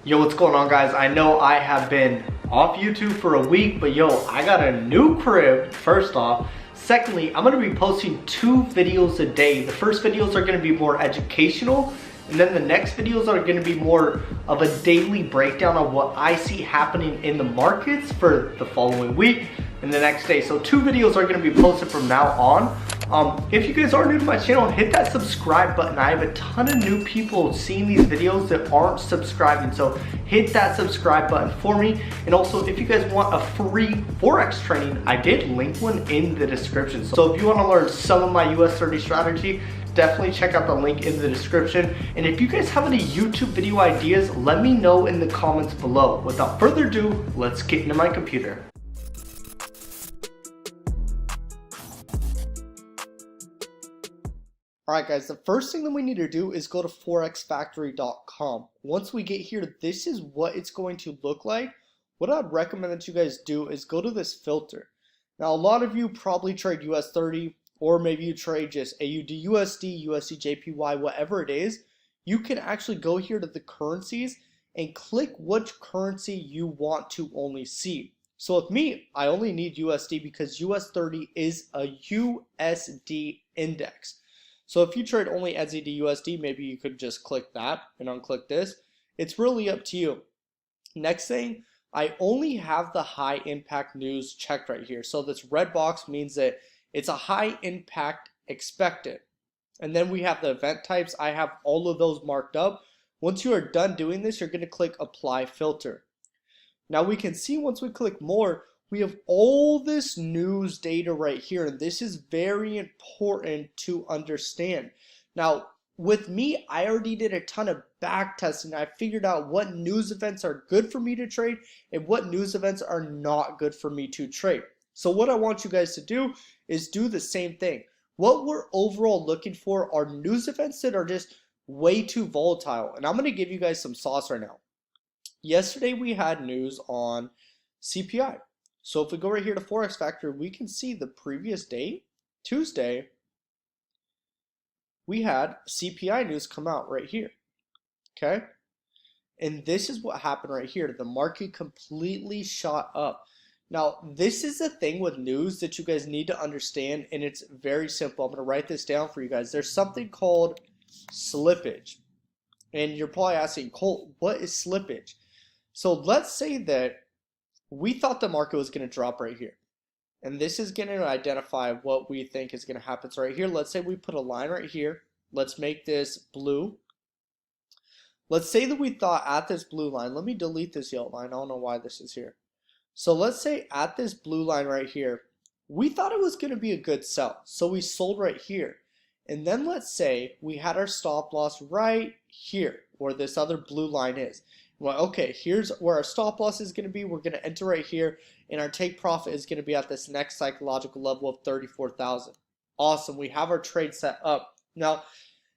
Yo, what's going on, guys? I know I have been off YouTube for a week, but yo, I got a new crib, first off. Secondly, I'm gonna be posting 2 videos a day. The first videos are gonna be more educational, and then the next videos are gonna be more of a daily breakdown of what I see happening in the markets for the following week and the next day. So 2 videos are gonna be posted from now on. If you guys are new to my channel, hit that subscribe button. I have a ton of new people seeing these videos that aren't subscribing, so hit that subscribe button for me. And also, if you guys want a free Forex training, I did link one in the description. So if you want to learn some of my US 30 strategy, definitely check out the link in the description. And if you guys have any YouTube video ideas, let me know in the comments below. Without further ado, let's get into my computer. Alright guys, the first thing that we need to do is go to forexfactory.com. Once we get here, this is what it's going to look like. What I'd recommend that you guys do is go to this filter. Now a lot of you probably trade US 30, or maybe you trade just AUD USD, USD JPY, whatever it is. You can actually go here to the currencies and click which currency you want to only see. So with me, I only need USD because US 30 is a USD index. So if you trade only NZD USD, maybe you could just click that and unclick this. It's really up to you. Next thing, I only have the high impact news checked right here. So this red box means that it's a high impact expected. And then we have the event types. I have all of those marked up. Once you are done doing this, you're going to click apply filter. Now we can see once we click more, we have all this news data right here, and this is very important to understand. Now, with me, I already did a ton of back testing. I figured out what news events are good for me to trade and what news events are not good for me to trade. So what I want you guys to do is do the same thing. What we're overall looking for are news events that are just way too volatile. And I'm going to give you guys some sauce right now. Yesterday, we had news on CPI. So if we go right here to Forex Factory, we can see the previous day, Tuesday, we had CPI news come out right here, okay? And this is what happened right here. The market completely shot up. Now, this is the thing with news that you guys need to understand, and it's very simple. I'm going to write this down for you guys. There's something called slippage. And you're probably asking, Colt, what is slippage? So let's say that we thought the market was going to drop right here. And this is going to identify what we think is going to happen. So right here, let's say we put a line right here. Let's make this blue. Let's say that we thought at this blue line, let me delete this yellow line. I don't know why this is here. So let's say at this blue line right here, we thought it was going to be a good sell. So we sold right here. And then let's say we had our stop loss right here where this other blue line is. Well, okay, here's where our stop loss is going to be. We're going to enter right here, and our take profit is going to be at this next psychological level of 34,000. Awesome, we have our trade set up. Now,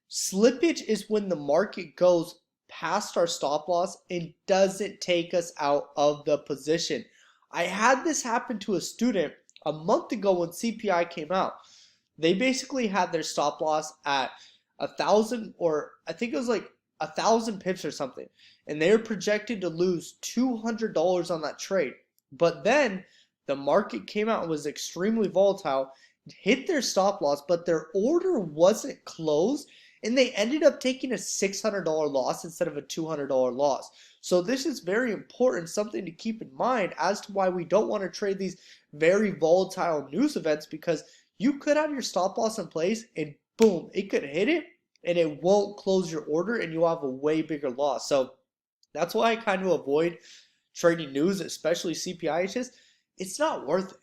slippage is when the market goes past our stop loss and doesn't take us out of the position. I had this happen to a student a month ago when CPI came out. They basically had their stop loss at 1,000, or I think it was like 1,000 pips or something, and they're projected to lose $200 on that trade. But then the market came out and was extremely volatile, hit their stop loss, but their order wasn't closed, and they ended up taking a $600 loss instead of a $200 loss. So this is very important, something to keep in mind as to why we don't want to trade these very volatile news events, because you could have your stop loss in place and boom, it could hit it and it won't close your order and you'll have a way bigger loss. So that's why I kind of avoid trading news, especially CPI. It's not worth it.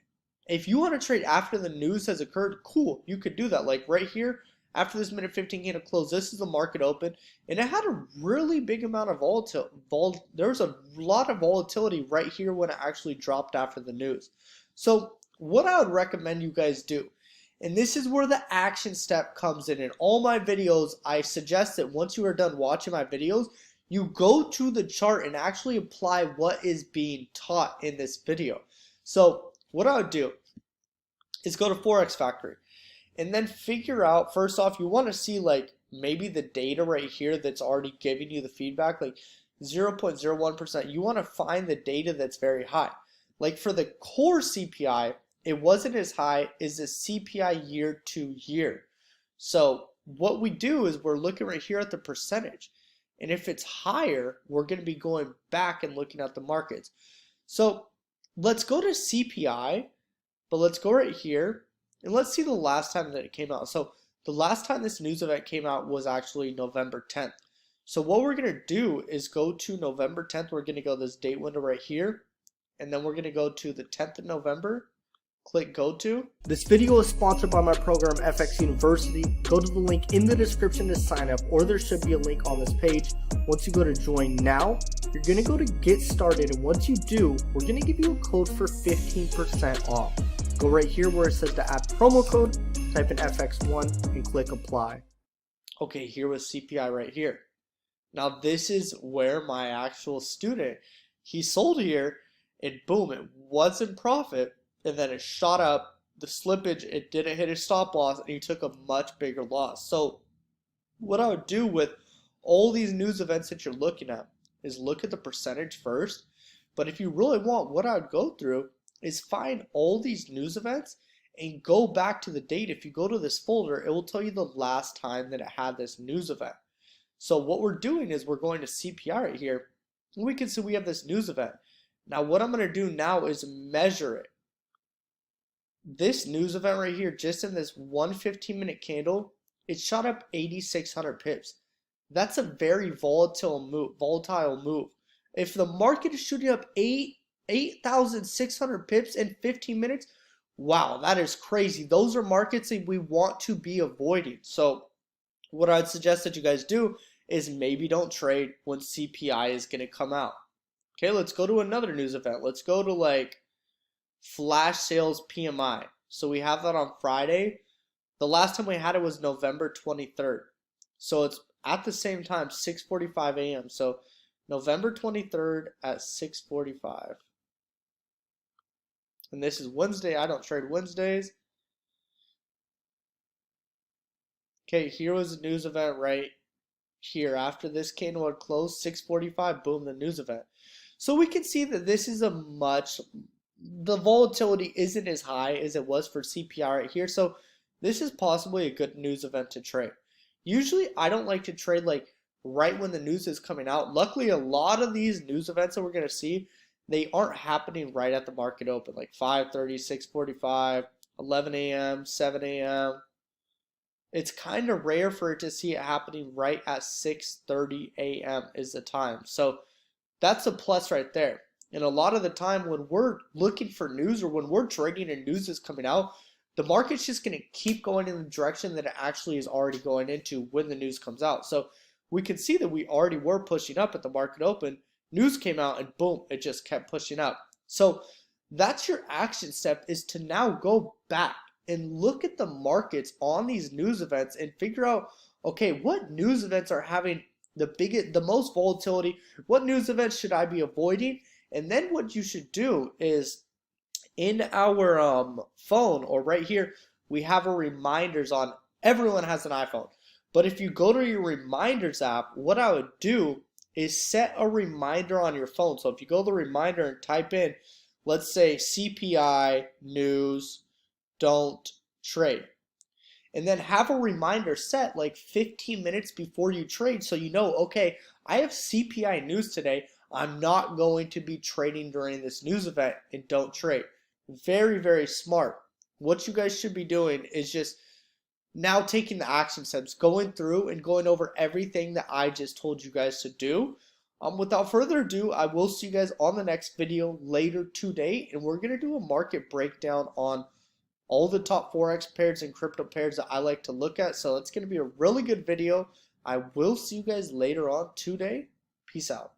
If you want to trade after the news has occurred, cool, you could do that. Like right here, after this minute 15 candle close, this is the market open, and it had a really big amount of volatility. There was a lot of volatility right here when it actually dropped after the news. So what I would recommend you guys do, and this is where the action step comes in all my videos, I suggest that once you are done watching my videos, you go to the chart and actually apply what is being taught in this video. So what I would do is go to Forex Factory and then figure out, first off, you want to see like maybe the data right here that's already giving you the feedback. Like 0.01%. You want to find the data that's very high. Like for the core CPI, it wasn't as high as the CPI year to year. So what we do is we're looking right here at the percentage. And if it's higher, we're going to be going back and looking at the markets. So let's go to CPI, but let's go right here and let's see the last time that it came out. So the last time this news event came out was actually November 10th. So what we're going to do is go to November 10th. We're going to go this date window right here. And then we're going to go to the 10th of November. Click go to. This video is sponsored by my program FX University. Go to the link in the description to sign up, or there should be a link on this page. Once you go to join now, you're going to go to get started, and once you do, we're going to give you a code for 15% off. Go right here where it says to add promo code, type in FX1 and click apply. Okay, here was CPI right here. Now this is where my actual student, he sold here and boom, it was in profit. And then it shot up, the slippage, it didn't hit his stop loss, and he took a much bigger loss. So what I would do with all these news events that you're looking at is look at the percentage first. But if you really want, what I would go through is find all these news events and go back to the date. If you go to this folder, it will tell you the last time that it had this news event. So what we're doing is we're going to CPI right here, and we can see we have this news event. Now what I'm going to do now is measure it. This news event right here, just in this one 15-minute candle, it shot up 8,600 pips. That's a very volatile move. If the market is shooting up 8,600 pips in 15 minutes, wow, that is crazy. Those are markets that we want to be avoiding. So what I'd suggest that you guys do is maybe don't trade when CPI is going to come out. Okay, let's go to another news event. Let's go to like flash sales PMI. So we have that on Friday. The last time we had it was November 23rd. So it's at the same time, 6:45 a.m. So November 23rd at 6:45. And this is Wednesday. I don't trade Wednesdays. Okay, here was the news event right here. After this candle had closed, 6:45, boom, the news event. So we can see that this is the volatility isn't as high as it was for CPI right here. So this is possibly a good news event to trade. Usually I don't like to trade like right when the news is coming out. Luckily, a lot of these news events that we're going to see, they aren't happening right at the market open, like 5:30, 6:45, 11 a.m., 7 a.m. It's kind of rare for it to see it happening right at 6:30 a.m. is the time. So that's a plus right there. And a lot of the time when we're looking for news or when we're trading and news is coming out, the market's just going to keep going in the direction that it actually is already going into when the news comes out. So we can see that we already were pushing up at the market open. News came out and boom, it just kept pushing up. So that's your action step, is to now go back and look at the markets on these news events and figure out, okay, what news events are having the most volatility? What news events should I be avoiding? And then what you should do is in our phone, or right here, we have a reminders on. Everyone has an iPhone. But if you go to your reminders app, what I would do is set a reminder on your phone. So if you go to the reminder and type in, let's say CPI news, don't trade. And then have a reminder set like 15 minutes before you trade, so you know, okay, I have CPI news today. I'm not going to be trading during this news event, and don't trade. Very, very smart. What you guys should be doing is just now taking the action steps, going through and going over everything that I just told you guys to do. Without further ado, I will see you guys on the next video later today, and we're going to do a market breakdown on all the top Forex pairs and crypto pairs that I like to look at. So it's going to be a really good video. I will see you guys later on today. Peace out.